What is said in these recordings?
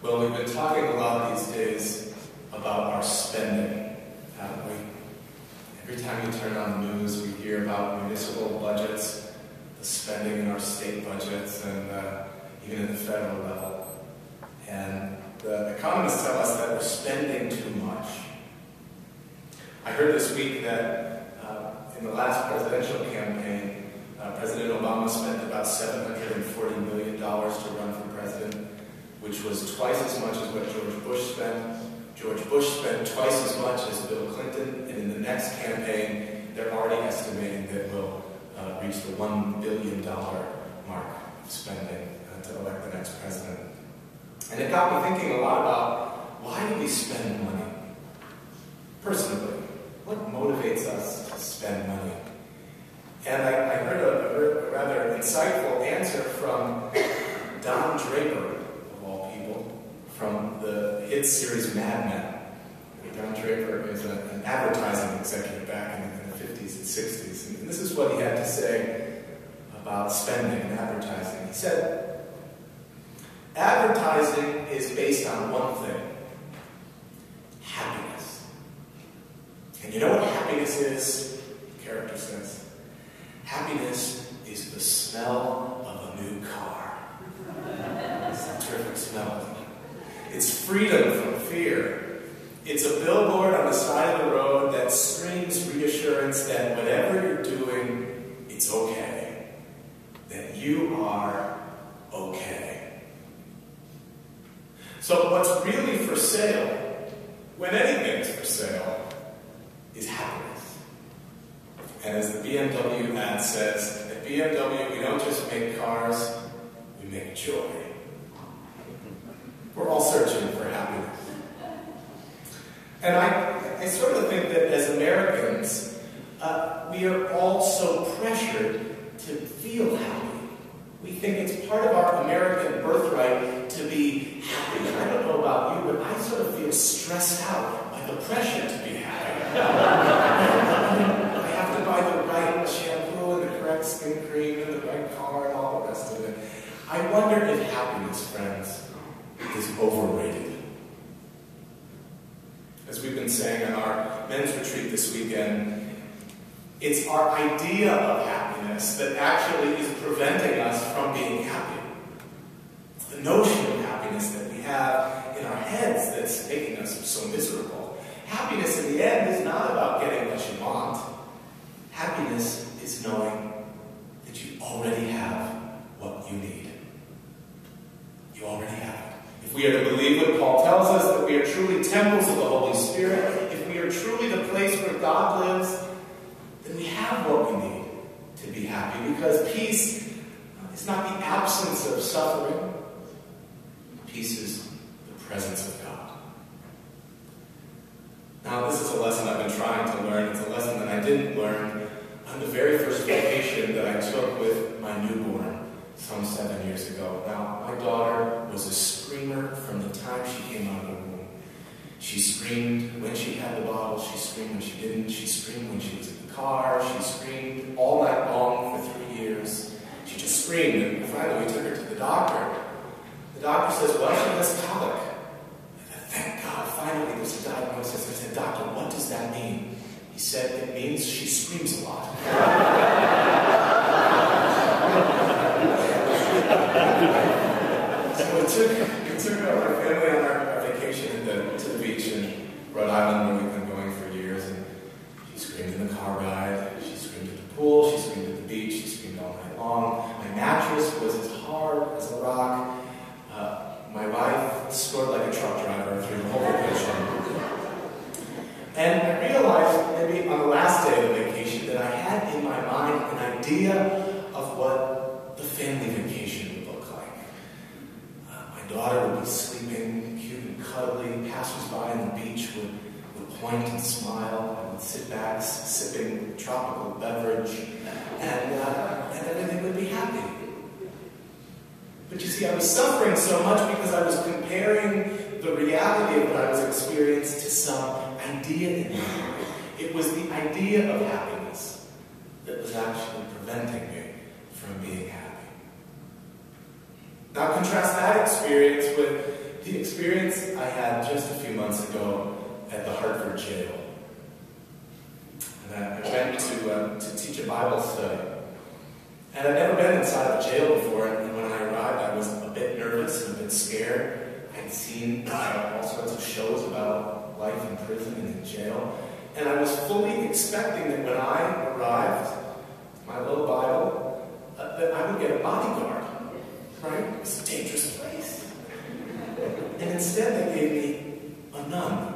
Well, we've been talking a lot these days about our spending, haven't we? Every time you turn on the news, we hear about municipal budgets, the spending in our state budgets, and even at the federal level. And the economists tell us that we're spending too much. I heard this week that in the last presidential campaign, President Obama spent about $740 million to run for president, which was twice as much as what George Bush spent. George Bush spent twice as much as Bill Clinton, and in the next campaign, they're already estimating that we'll reach the $1 billion mark of spending to elect the next president. And it got me thinking a lot about, why do we spend money? Personally, what motivates us to spend money? And I heard a rather insightful answer from Don Draper, of all people, from the hit series Mad Men. Don Draper is an advertising executive back in the 50s and 60s. And this is what he had to say about spending and advertising. He said, advertising is based on one thing: happiness. And you know what happiness is? The character says, happiness is the smell of a new car. It's a terrific smell, isn't it? It's freedom from fear. It's a billboard on the side of the road that screams reassurance that whatever you're doing, it's okay. That you are okay. So what's really for sale, when anything's for sale, is happiness. And as the BMW ad says, at BMW we don't just make cars, we make joy. We're all searching for happiness. And I sort of think that as Americans, we are all so pressured to feel happy. We think it's part of our American birthright to be happy. I don't know about you, but I sort of feel stressed out by the pressure to be happy. I have to buy the right shampoo and the correct skin cream and the right car and all the rest of it. I wonder if happiness, friends, is overrated. As we've been saying on our men's retreat this weekend, it's our idea of happiness that actually is preventing us from being happy. It's the notion of happiness that we have in our heads that's making us so miserable. Happiness in the end is not about getting what you want. Happiness is knowing that you already have what you need. You already have it. If we are to believe what Paul tells us, that we are truly temples of the Holy Spirit, if we are truly the place where God lives, then we have what we need to be happy, because peace is not the absence of suffering. Peace is the presence of God. Now, this is a lesson I've been trying to learn. It's a lesson that I didn't learn on the very first vacation that I took with my newborn some 7 years ago. Now, my daughter was a screamer from the time she came out of the womb. She screamed when she had the bottle, she screamed when she didn't, she screamed when she was in the car, she screamed all night long for 3 years. She just screamed, and finally we took her to the doctor. The doctor says, well, she has colic. I said, thank God, finally there's a diagnosis. I said, doctor, what does that mean? He said, it means she screams a lot. So we took our family on our vacation to the beach in Rhode Island, where we've been going for years. And she screamed in the car ride, she screamed at the pool, she screamed at the beach, she screamed all night long. My mattress was as hard as a rock. My wife scored like a truck driver through the whole vacation. And I realized maybe on the last day of the vacation that I had in my mind an idea of what the family vacation would look like. My daughter would be sleeping, cute and cuddly. Passers-by on the beach would point and smile. I would sit back, sipping tropical beverage, and everything would be happy. But you see, I was suffering so much because I was comparing the reality of what I was experiencing to some idea in my mind. It was the idea of happiness that was actually preventing me from being happy. Now contrast that experience with the experience I had just a few months ago at the Hartford jail. And I went to teach a Bible study. And I'd never been inside of a jail before, and when I arrived, I was a bit nervous and a bit scared. I'd seen all sorts of shows about life in prison and in jail. And I was fully expecting that when I arrived, my little Bible, that I would get a bodyguard. Right? It's a dangerous place. And instead they gave me a nun.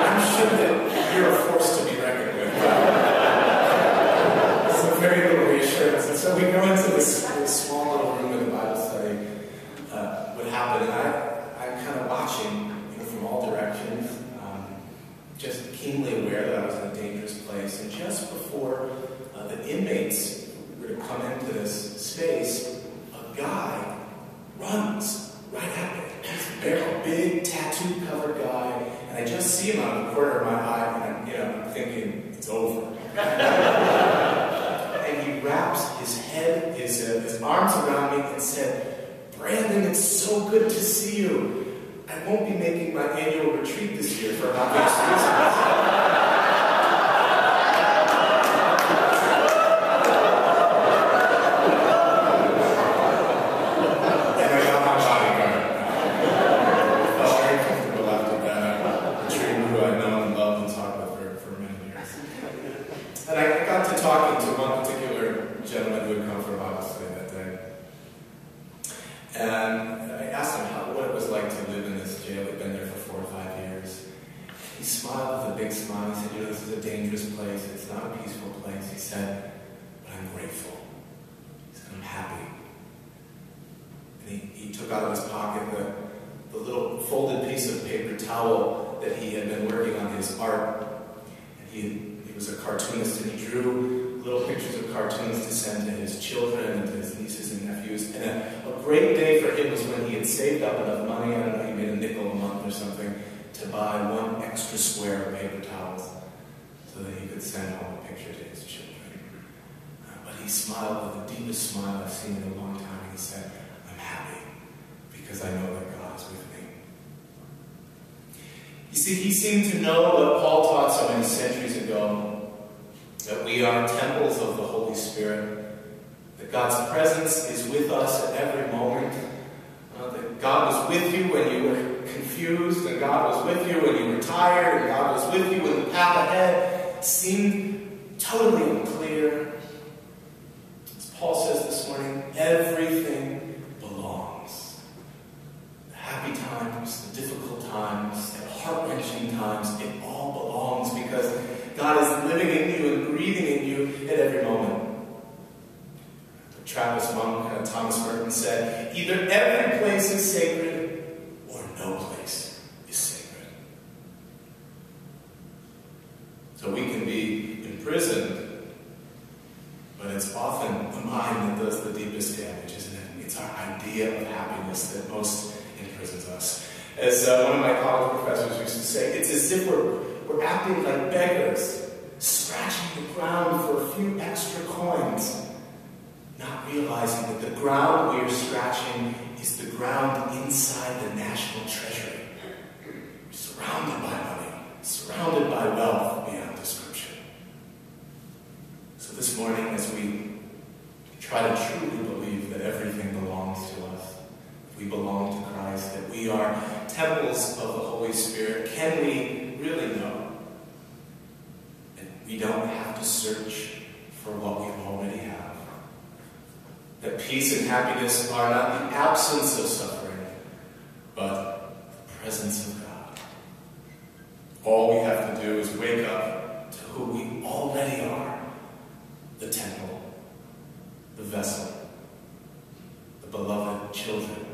I'm sure that you're a force to be reckoned with. It's a very little reassurance. And so we go into this small little room in the Bible study. What happened, and I'm kind of watching, from all directions, just keenly aware that I was in a dangerous place. And just before the inmates were to come into this space, a guy runs right at me. He's a big, tattoo-covered guy, and I just see him out of the corner of my eye, and I'm thinking, it's over. And he wraps his head, his arms around me, and said, "Brandon, it's so good to see you. I won't be making my annual retreat this year for obvious reasons." He seemed to know what Paul taught so many centuries ago, that we are temples of the Holy Spirit, that God's presence is with us at every moment, that God was with you when you were confused, and God was with you when you were tired, and God was with you when the path ahead seemed totally unclear. As Paul says this morning, everything belongs. The happy times, the difficult times, the heart-wrenching times, it all belongs because God is living in you and breathing in you at every moment. The Trappist monk Thomas Merton said, "Either every place is sacred or no place is sacred." So we can be imprisoned, but it's often the mind that does the deepest damage, isn't it? It's our idea of happiness that most imprisons us. As one of my college professors used to say, it's as if we're acting like beggars, scratching the ground for a few extra coins, not realizing that the ground we are scratching is the ground inside the national treasury. We're surrounded by money, surrounded by wealth beyond description. So this morning, as we try to truly believe that everything belongs to us, we belong to Christ, that we are temples of the Holy Spirit, can we really know that we don't have to search for what we already have? That peace and happiness are not the absence of suffering, but the presence of God. All we have to do is wake up to who we already are: the temple, the vessel, the beloved children